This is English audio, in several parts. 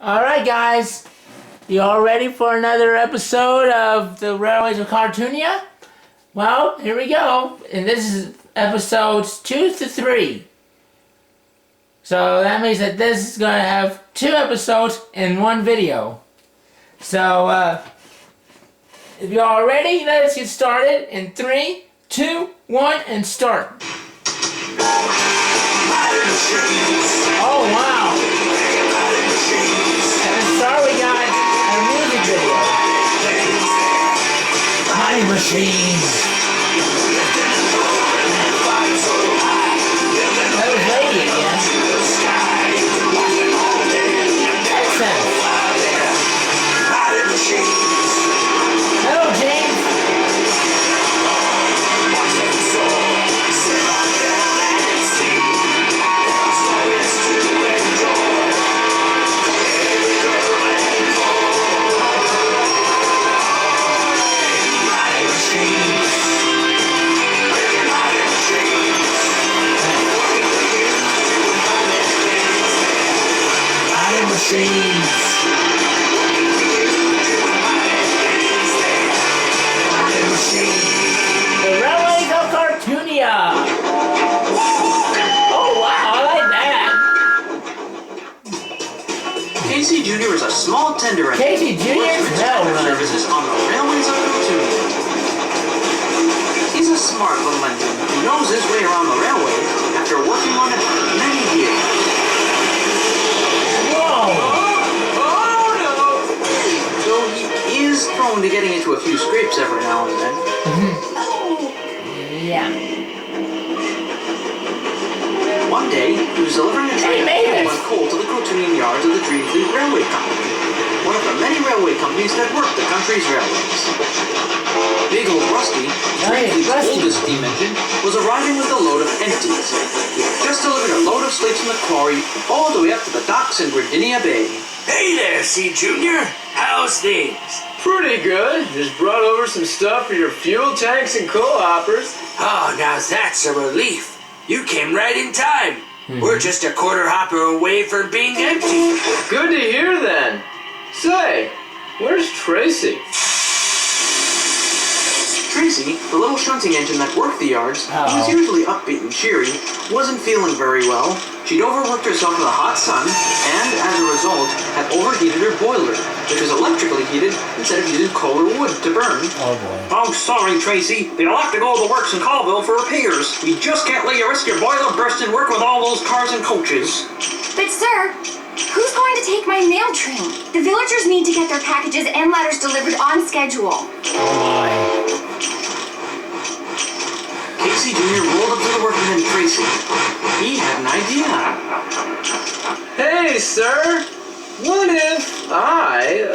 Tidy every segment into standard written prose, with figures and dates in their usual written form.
Alright guys, you all ready for another episode of the Railways of Cartoonia? Well, here we go, and this is episodes 2 to 3. So that means that this is going to have 2 episodes in one video. So, if you're all ready, let's get started in 3, 2, 1, and start. Oh wow! And to start, we got a music video. Time Machines. That was lady again. Atkinson. Hello, James. The Railways of Cartoonia. Oh wow, I like that. Casey Jr. is a small tender and Casey Jr.'s services on the Railways of Cartoonia. He's a smart little engine who knows his way around the railway after working on it for many years. Prone to getting into a few scrapes every now and then. Yeah. One day, he was delivering a train of coal to the Cartoonian yards of the Dreamfleet Railway Company, one of the many railway companies that work the country's railways. Big old Rusty, Dreamfleet's oldest steam engine, was arriving with a load of empties. He had just delivered a load of slates from the quarry all the way up to the docks in Virginia Bay. Hey there, C. Junior. How's things? Pretty good. Just brought over some stuff for your fuel tanks and coal hoppers. Oh, now that's a relief. You came right in time. We're just a quarter hopper away from being empty. Good to hear then. Say, where's Tracy? Tracy, the little shunting engine that worked the yards, who was usually upbeat and cheery, wasn't feeling very well. She'd overworked herself in the hot sun, and as a result, had overheated her boiler, which was electrically heated instead of using coal or wood to burn. Oh boy. Oh, sorry, Tracy. You'll have to go to the works in Colville for repairs. We just can't let you risk your boiler bursting work with all those cars and coaches. But sir, who's going to take my mail train? The villagers need to get their packages and letters delivered on schedule. Oh my. Casey Jr. rolled up to the workman and Tracy. He had an idea. Hey, sir. What if I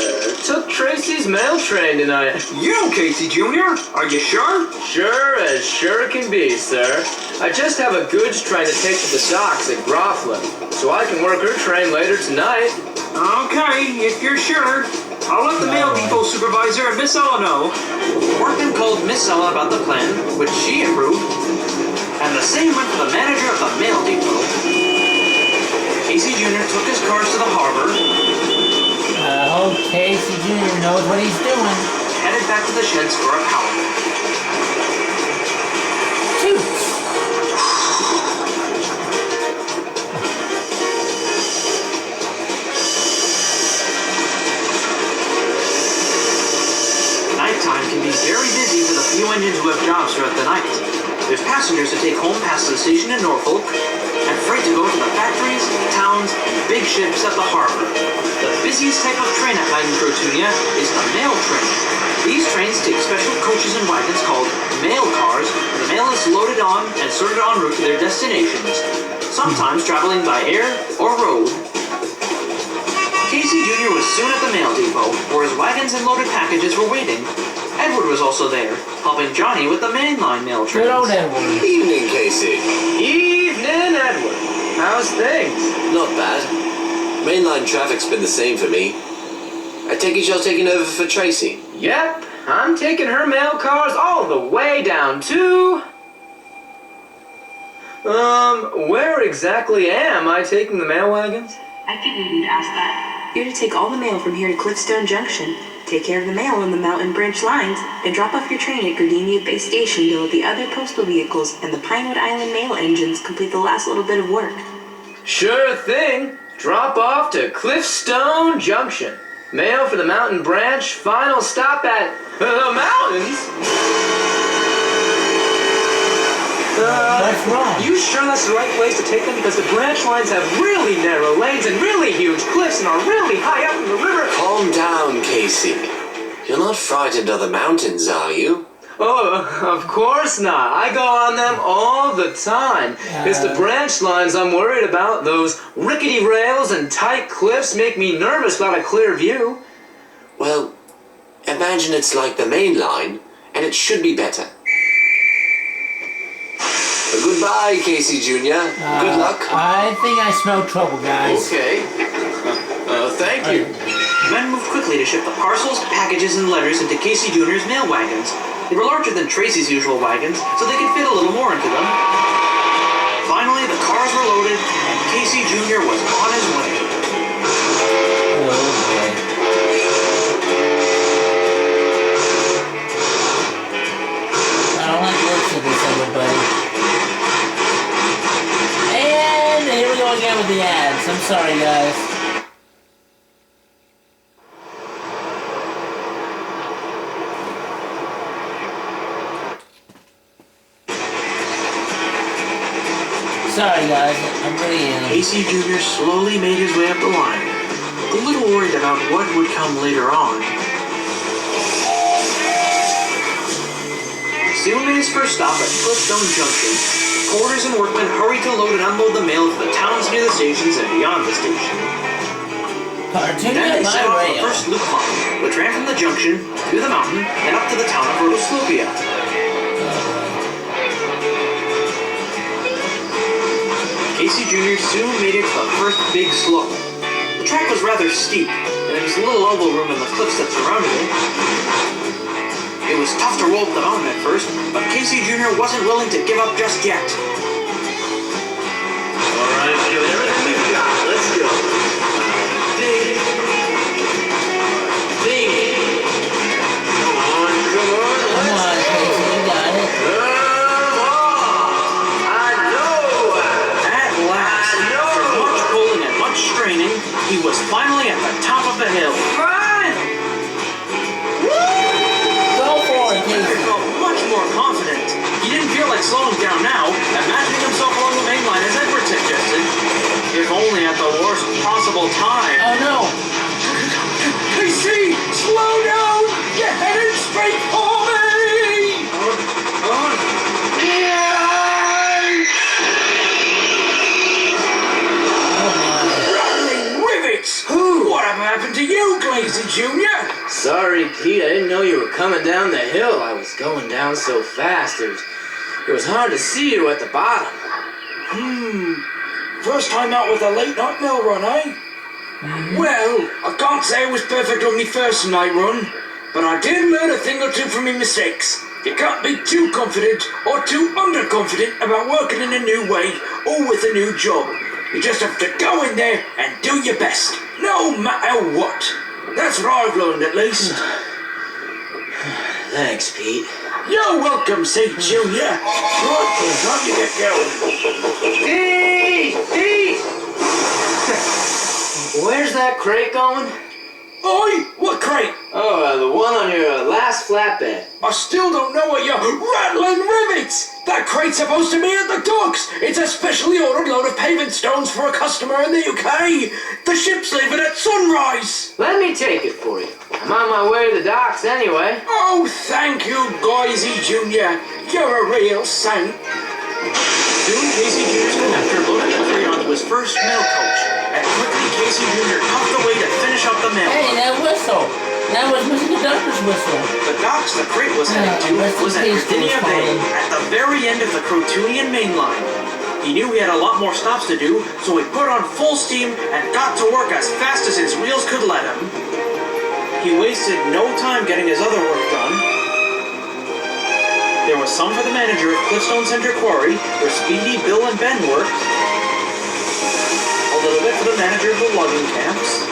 took Tracy's mail train tonight? You, Casey Jr.? Are you sure? Sure can be, sir. I just have a goods train to take to the docks at Grofflin, so I can work her train later tonight. Okay, if you're sure. I'll let the mail depot supervisor, Miss Ella, know. Workman called Miss Ella about the plan, which she approved, and the same went for the manager of the mail depot. Casey Jr. took his cars to the harbor. I hope Casey Jr. knows what he's doing. Headed back to the sheds for a power. Toots. Nighttime can be very busy for the few engines who have jobs throughout the night. There's passengers to take home past the station in Norfolk, and freight to go to the factories, towns, and big ships at the harbor. The busiest type of train at night in Cartoonia is the mail train. These trains take special coaches and wagons called mail cars, where the mail is loaded on and sorted en route to their destinations, sometimes traveling by air or road. Casey Jr. was soon at the mail depot, where his wagons and loaded packages were waiting. Edward was also there, helping Johnny with the mainline mail trains. Good old Edward. Evening, Casey. Evening, Edward. How's things? Not bad. Mainline traffic's been the same for me. I take it you're taking over for Tracy? Yep, I'm taking her mail cars all the way down to... Where exactly am I taking the mail wagons? I figured you'd ask that. You're to take all the mail from here to Cliffstone Junction, take care of the mail on the Mountain Branch lines, and drop off your train at Gardenia Base Station to let the other postal vehicles and the Pinewood Island mail engines complete the last little bit of work. Sure thing. Drop off to Cliffstone Junction. Mail for the Mountain Branch. Final stop at the mountains. What's wrong? You sure that's the right place to take them? Because the branch lines have really narrow lanes and really huge cliffs and are really high up in the river. Calm down, Casey. You're not frightened of the mountains, are you? Oh, of course not. I go on them all the time. It's the branch lines I'm worried about. Those rickety rails and tight cliffs make me nervous about a clear view. Well, imagine it's like the main line, and it should be better. Goodbye, Casey Jr. Good luck. I think I smell trouble, guys. Okay. Thank you. Men moved quickly to ship the parcels, packages, and letters into Casey Jr.'s mail wagons. They were larger than Tracy's usual wagons, so they could fit a little more into them. Finally, the cars were loaded, and Casey Jr. was on his way. Oh, boy. I don't like the looks of this, everybody. And here we go again with the ads. I'm sorry, guys. Sorry, guys. I'm really Casey Jr. slowly made his way up the line, a little worried about what would come later on. Soon made his first stop at Cliffstone Junction. Porters and workmen hurried to load and unload the mail for the towns near the stations and beyond the station. Then they set off the first loop line, which ran from the junction to the mountain and up to the town of Rhodoslopia. Casey Jr. soon made it to the first big slope. The track was rather steep, and there was little elbow room in the cliffs that surrounded it. It was tough to roll up the mountain at first, but Casey Jr. wasn't willing to give up just yet. Alright, give it everything we've got. Let's go. Ding. Ding. Come on, come on. Come on, Casey, you got it. Come on. I know. At last, after much pulling and much straining, he was finally at the top of the hill. He felt much more confident. He didn't feel like slowing down now, imagining himself along the main line as Edward suggested. If only at the worst possible time. Oh no! Casey, slow down! You're headed straight for me! Rattling rivets! What happened to you, Glazy Jr.? Sorry, Pete. I didn't know you were coming down the hill. I was going down so fast. It was hard to see you at the bottom. First time out with a late night mill run, eh? Well, I can't say I was perfect on my first night run, but I did learn a thing or two from my mistakes. You can't be too confident or too underconfident about working in a new way or with a new job. You just have to go in there and do your best, no matter what. That's what I've learned, at least. Thanks, Pete. You're welcome, St. Junior. Right, time to get going. Pete! Where's that crate going? Oi, what crate? Oh, the one on your last flatbed. I still don't know what you're rattling rivets! That crate's supposed to be at the docks! It's a specially ordered load of paving stones for a customer in the UK! The ship's leaving at sunrise! Let me take it for you. I'm on my way to the docks anyway. Oh, thank you, Goisey Jr. You're a real saint. Soon, Casey Jr.'s conductor loaded the crate onto his first mail coach, and quickly Casey Jr. puffed away to finish up the mail. Hey, that whistle! That was Mr. Conductor's whistle. The docks the crate was heading to was at Virginia Bay, at the very end of the Crotonian main line. He knew he had a lot more stops to do, so he put on full steam and got to work as fast as his wheels could let him. He wasted no time getting his other work done. There was some for the manager of Cliffstone Center Quarry, where Speedy, Bill, and Ben worked. A little bit for the manager of the logging camps.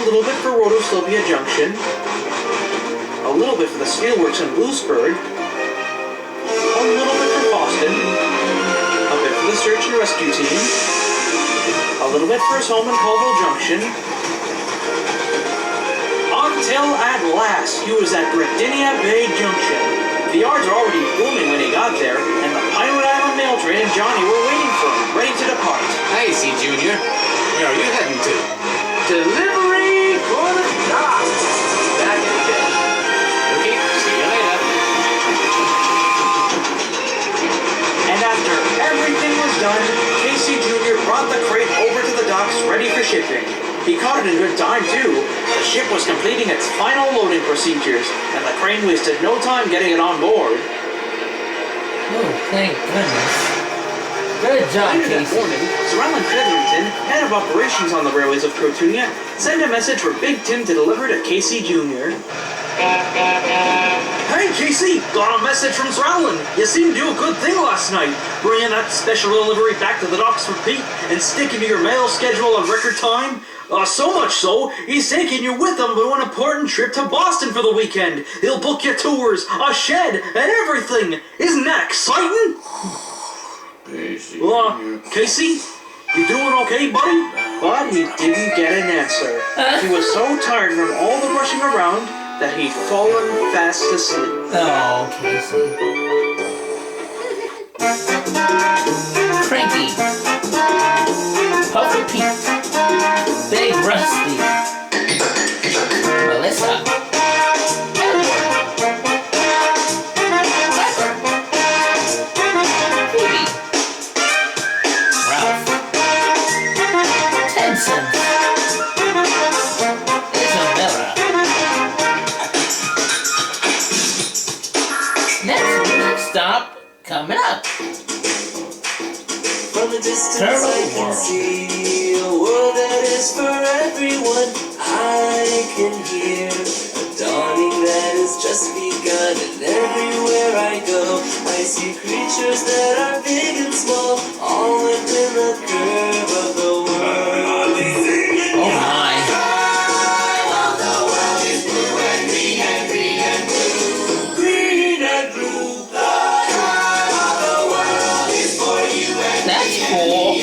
little bit for Rotoscopia Junction, a little bit for the Steelworks in Bluesburg, a little bit for Boston, a bit for the Search and Rescue Team, a little bit for his home in Colville Junction, until at last he was at Gardenia Bay Junction. The yards were already booming when he got there, and the Pirate Island Mail Train and Johnny were waiting for him, ready to depart. Hey, C. Junior. Where are you heading to? Delivery for the dock. Back in the day. Okay, see you later. And after everything was done, Casey Jr. brought the crate over to the docks ready for shipping. He caught it in good time, too. The ship was completing its final loading procedures, and the crane wasted no time getting it on board. Oh, thank goodness. Good job, Later that Casey. morning, Sir Alan Featherington, head of operations on the railways of Crotunia, sent a message for Big Tim to deliver to Casey Jr. Hey, Casey! Got a message from Sir Alan. You seemed to do a good thing last night, bringing that special delivery back to the docks for Pete and sticking to your mail schedule on record time. So much so, he's taking you with him on an important trip to Boston for the weekend. He'll book you tours, a shed, and everything. Isn't that exciting? Casey, you doing okay, buddy? But he didn't get an answer. He was so tired from all the rushing around that he'd fallen fast asleep. Oh, Casey. Cranky. Puffy Pete. Big Rusty. Melissa. Edward. Pepper. Phoebe. Ralph. Atkinson. Isabella. Next stop coming up. From a distance Turtle I can World. see a world that is for everyone. I can hear a dawning that has just begun, and everywhere I go I see creatures that are big and small, all within the curve of the world. Oh my. Green and blue. That's cool.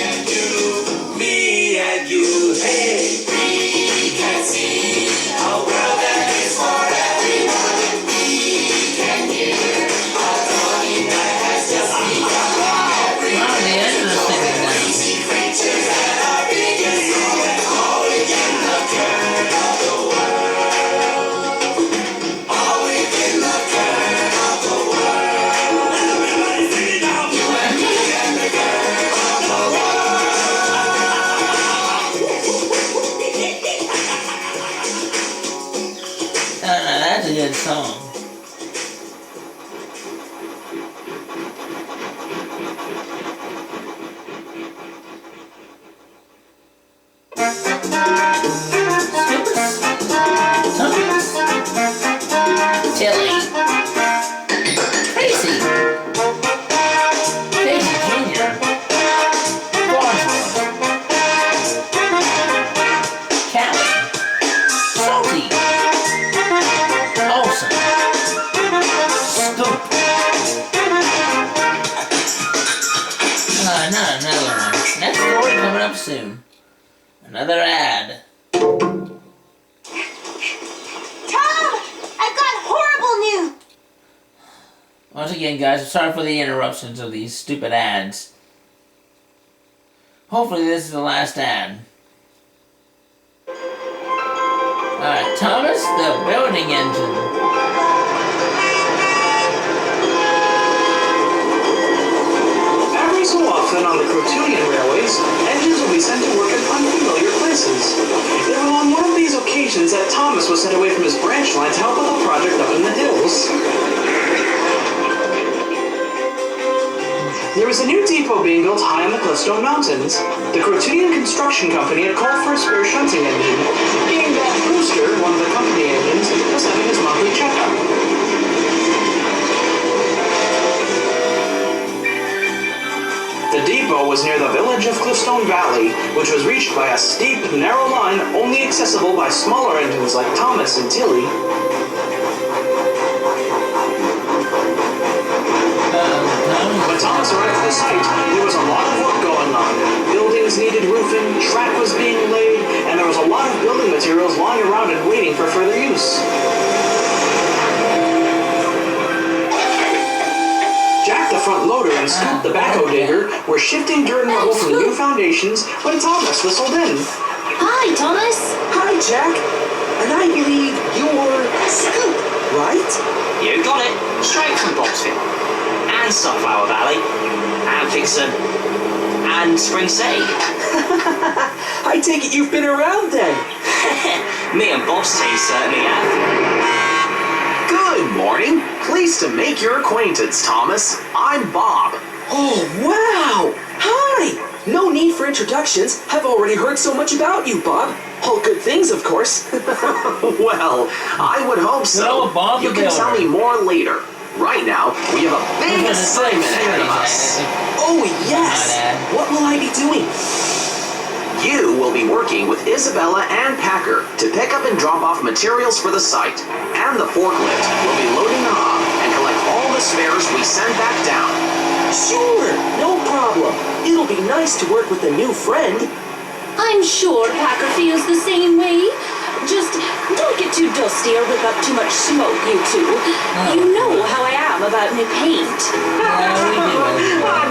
Me and you, hey. We can see a world that is for everyone. We can hear a dawning that has just begun. Wow, the end of the thing is now. See creatures that are big and small and all within the curve of the world. All within the curve of the world. Everybody sing it now. You and me and the curve of the world. No, that's a good song. Thomas. Tilly. Tracy. Casey Jr. Farnsworth. Callie. Salty. Olsen. Scoop. Not another one. Next story coming up soon. Another ad. Tom! I've got horrible news! Once again, guys, I'm sorry for the interruptions of these stupid ads. Hopefully this is the last ad. Alright, Thomas the Building Engine. Every so often on the Crotunian railways, engines will be sent to work in unfamiliar places. It was on one of these occasions that Thomas was sent away from his branch line to help with a project up in the hills. There was a new depot being built high in the Cliffstone Mountains. The Crotunian Construction Company had called for a spare shunting engine, being that Brewster, one of the company engines, was having his monthly checkup. The depot was was near the village of Cliffstone Valley, which was reached by a steep, narrow line only accessible by smaller engines like Thomas and Tilly. When Thomas arrived at the site, there was a lot of work going on. Buildings needed roofing, track was being laid, and there was a lot of building materials lying around and waiting for further use. Jack, the front loader, and Scoop, the backhoe digger, were shifting dirt and rubble from new foundations when Thomas whistled in. Hi, Thomas. Hi, Jack. And I believe you're Scoop, right? You got it. Straight from Boxfield. And Sunflower Valley. And Atkinson. And Spring City. I take it you've been around then. Me and Bob's team certainly have. Good morning. Pleased to make your acquaintance, Thomas. I'm Bob. Oh, wow! Hi! No need for introductions. I've already heard so much about you, Bob. All good things, of course. Well, I would hope so. No, Bob You the can tell Builder. me more later. Right now, we have a big assignment ahead of us. Oh, yes! What will I be doing? You will be working with Isabella and Packer to pick up and drop off materials for the site. And the forklift will be loading the hub and collect all the spares we send back down. Sure, no problem. It'll be nice to work with a new friend. I'm sure Packer feels the same way. Just don't get too dusty or whip up too much smoke, you two. You know how I am about new paint.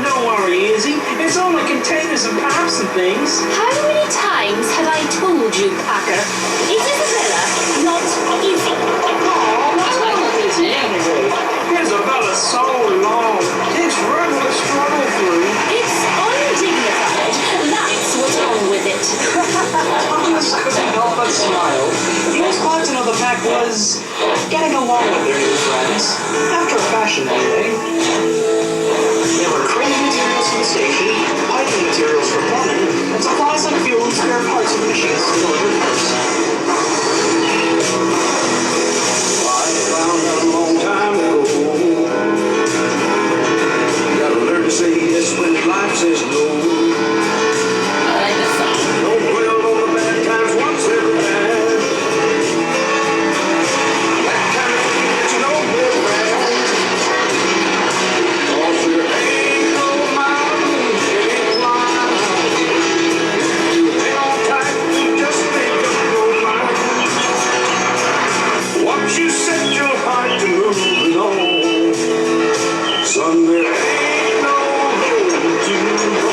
Don't worry, Izzy. It's only containers and pipes and things. How many times have I told you, Packer? It's Isabella, not Izzy. Oh, what's wrong with Izzy anyway? Isabella's so long. Takes forever to struggle through. It's undignified. That's what's wrong with it. Thomas couldn't help but smile. He was glad to know the pack was getting along with their new friends. After a fashion, anyway. There were craning materials for the station, piping materials for plumbing, and supplies like fuel and spare parts of the machines to deliver first. I found out a long time ago. You gotta learn to say yes when life says no. I like this song. Don't dwell on the bad times once every time. That kind of thing that you know will last. 'Cause there ain't no mountain can't climb. You hang on tight, you just make up your mind. Once you set your heart to moving on, son, there ain't no road to go.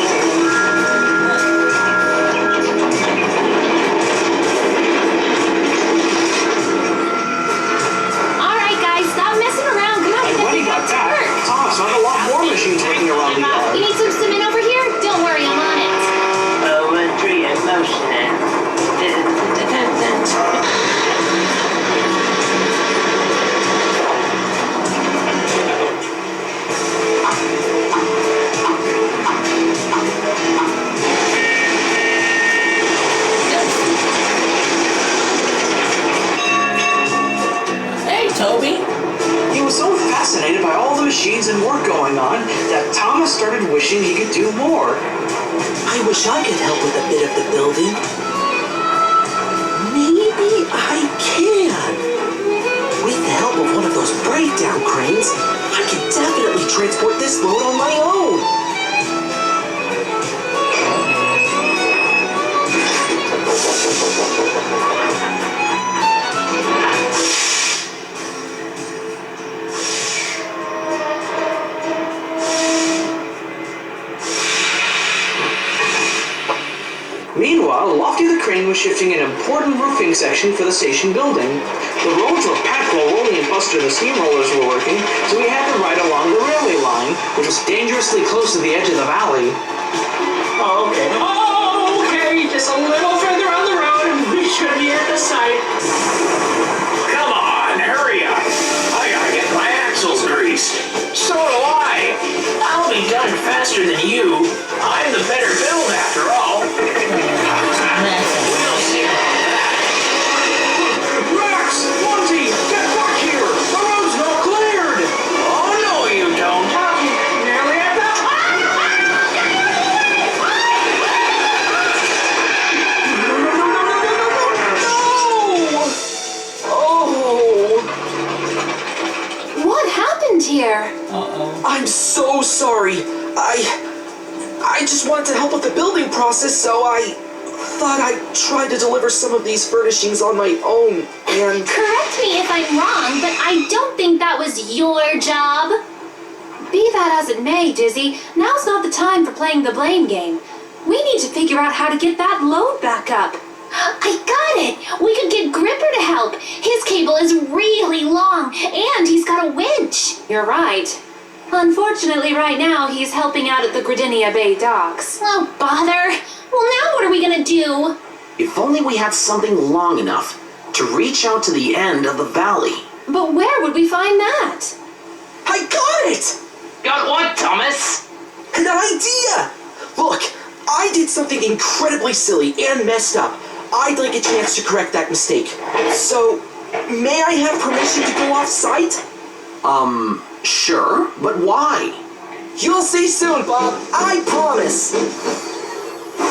All right, guys, stop messing around. Come on, And get when he got back to back, work. Thomas found a lot more machines working around the You yard. need some cement over here? Don't worry, I'm on it. Poetry in motion. Hey, Toby. He was so fascinated by all the machines and work going on that Thomas started wishing he could do more. I wish I could help with a bit of the building. Maybe I can. With the help of one of those breakdown cranes, I can definitely transport this load on my own. Meanwhile, Lofty the crane was shifting an important roofing section for the station building. The roads were packed while Rolly and Buster the steamrollers were working, so he had to ride along the railway line, which was dangerously close to the edge of the valley. Okay. Oh, okay. Just a little further on the road and we should be at the site. Come on, hurry up. I gotta get my axles greased. So do I. I'll be done faster than you. I'm the better build after all. We'll see about that. Rex! Monty! Get back here! The road's not cleared! Oh, no, you don't. Nearly at the... dear. I'm so sorry. I just wanted to help with the building process, so I thought I'd try to deliver some of these furnishings on my own, and... Correct me if I'm wrong, but I don't think that was your job. Be that as it may, Dizzy, now's not the time for playing the blame game. We need to figure out how to get that load back up. I got it! We could get Gripper to help. His cable is really long, and he's got a winch. You're right. Unfortunately, right now, he's helping out at the Gradinia Bay docks. Oh, bother. Well, now what are we gonna do? If only we had something long enough to reach out to the end of the valley. But where would we find that? I got it! Got what, Thomas? An idea! Look, I did something incredibly silly and messed up. I'd like a chance to correct that mistake. So, may I have permission to go off-site? Sure, but why? You'll see soon, Bob. I promise.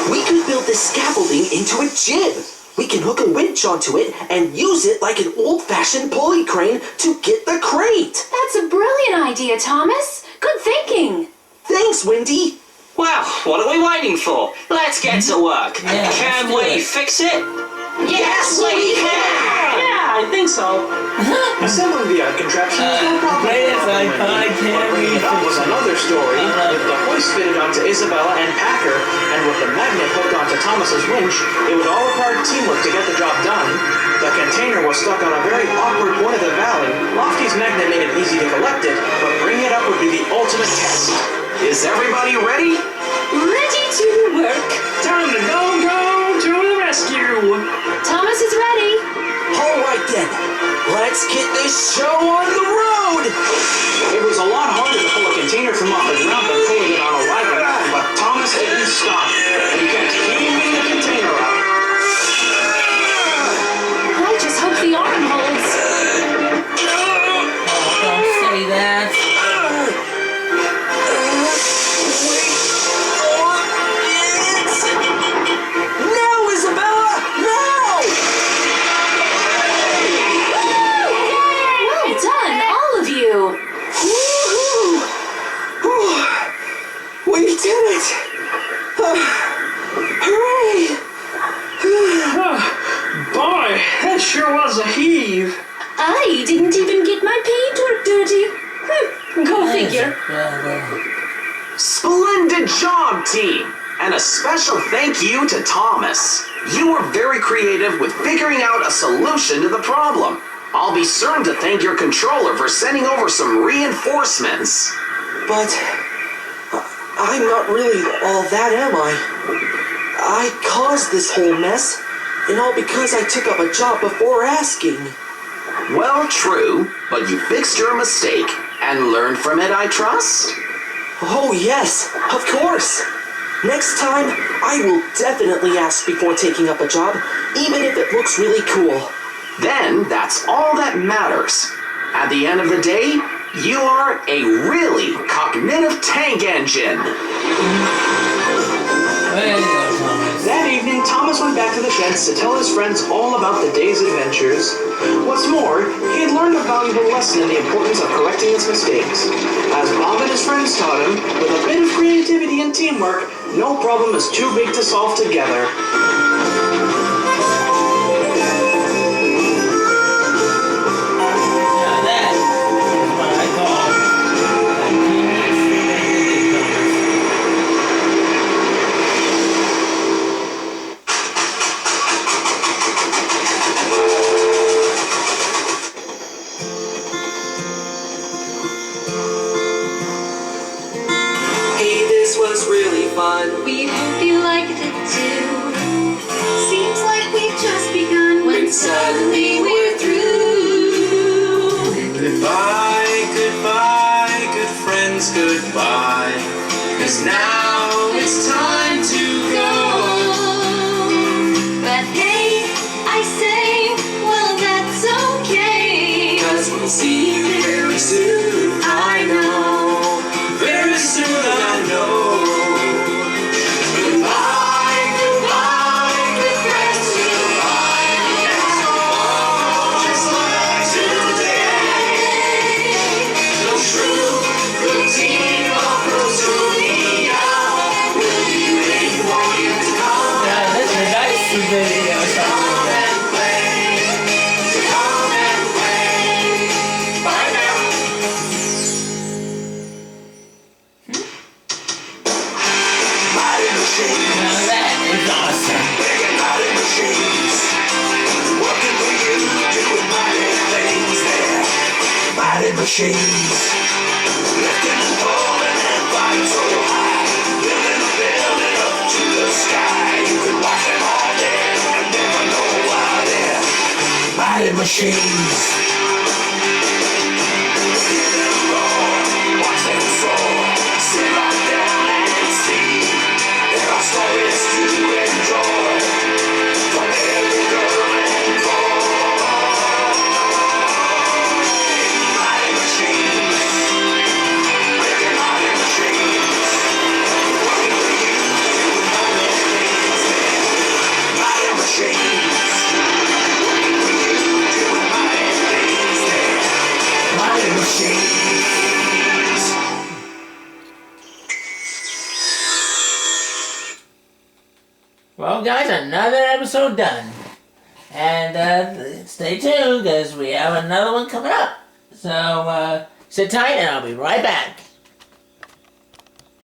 We could build this scaffolding into a jib. We can hook a winch onto it and use it like an old-fashioned pulley crane to get the crate. That's a brilliant idea, Thomas. Good thinking. Thanks, Wendy. Well, what are we waiting for? Let's get to work. Yeah, Can we fix it? Yes, we can! Yeah, I think so. Assembling the contraption was no problem. greatest iconic Bringing it up was another story, with the hoist fitted onto Isabella and Packer, and with the magnet hooked onto Thomas's winch. It would all require teamwork to get the job done. The container was stuck on a very awkward point of the valley. Lofty's magnet made it easy to collect it, but bringing it up would be the ultimate test. Is everybody ready? Ready to work. Time to go to the rescue. Thomas is ready. All right, then. Let's get this show on the road. It was a lot harder to pull a container from off the ground than pulling it on a wagon, but Thomas didn't stop. He kept heaving the container up. I just hope the arm holds. Don't say that. Now, Isabella! Now! Well done, all of you. We did it! Hooray! Boy, that sure was a heave. I didn't even get my paintwork dirty. Go figure. Splendid job, team! And a special thank you to Thomas. You were very creative with figuring out a solution to the problem. I'll be certain to thank your controller for sending over some reinforcements. But I'm not really all that, am I? I caused this whole mess, and all because I took up a job before asking. Well, true, but you fixed your mistake and learned from it, I trust? Oh, yes, of course. Next time, I will definitely ask before taking up a job, even if it looks really cool. Then that's all that matters. At the end of the day, you are a really cognitive tank engine. There you go, Thomas. That evening, Thomas went back to the sheds to tell his friends all about the day's adventures. What's more, he had learned a valuable lesson in the importance of correcting his mistakes. As Bob and his friends taught him, with a bit of creativity and teamwork, no problem is too big to solve together. Now that is what I call a genius Hey, this was really fun. We hope you liked it too. machines. Lifting and pulling and flying so high. Building up to the sky. You can watch them all day and never know why they're mighty machines. Hear them roar, watch them soar. Sit right down and see. There are stories to enjoy from every girl and boy. Mighty machines, making mighty machines, working for you, doing mighty things. Mighty machines, working for you, doing mighty things. Mighty machines. Well, guys, another episode done. And stay tuned, because we have another one coming up. So sit tight, and I'll be right back.